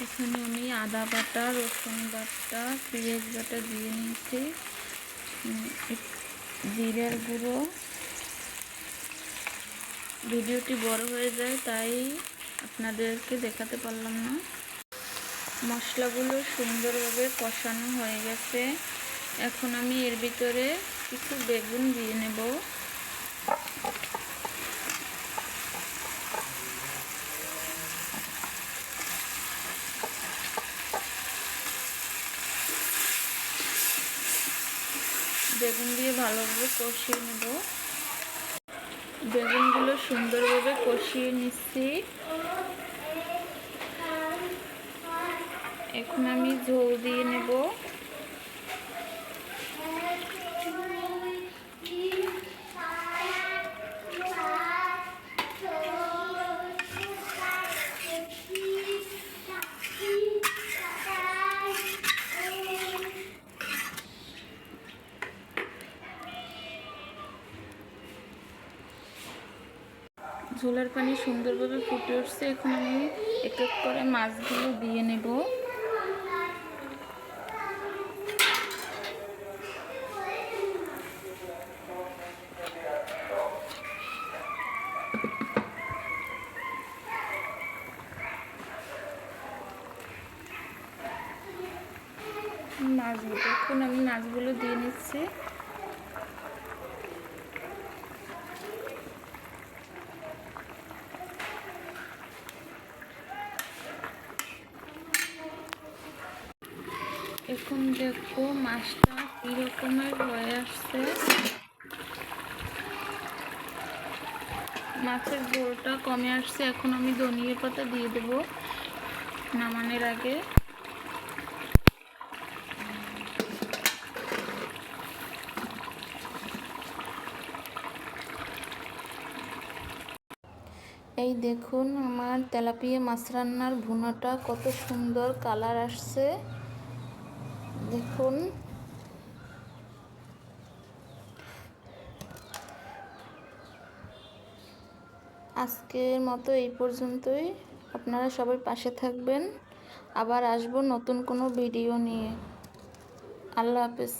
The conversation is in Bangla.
এখানে আমি আদা বাটা, রসুন বাটা, পেঁয়াজ বাটা দিয়ে নিয়েছি, জিরার গুঁড়ো। ভিডিওটি বড় হয়ে যায় তাই আপনাদেরকে দেখাতে পারলাম না। মশলাগুলো সুন্দরভাবে কষানো হয়ে গেছে। এখন আমি এর ভিতরে কিছু বেগুন দিয়ে নেব। বেগুন দিয়ে ভালোভাবে কষিয়ে নেব। বেগুনগুলো সুন্দরভাবে কষিয়ে নিচ্ছি। এখন আমি ঝোল দিয়ে নেব। ঝোলের পানি সুন্দরভাবে ফুটে উঠছে। এখন আমি এক এক করে মাছগুলো দিয়ে নেব। এখন আমি মাছগুলো দিয়ে নিচ্ছি। এখন দেখো মাছটা কি রকমের হয়ে আসছে। মাছের ঝোলটা কমে আসছে। এখন আমি ধনিয়া পাতা দিয়ে দেব নামানোর আগে। এই দেখুন আমার তেলাপিয়া মাছ রান্নার ভুনাটা কত সুন্দর কালার আসছে। দেখুন, আজকের মতো এই পর্যন্তই। আপনারা সবাই পাশে থাকবেন। আবার আসবো নতুন কোনো ভিডিও নিয়ে। আল্লাহ হাফেজ।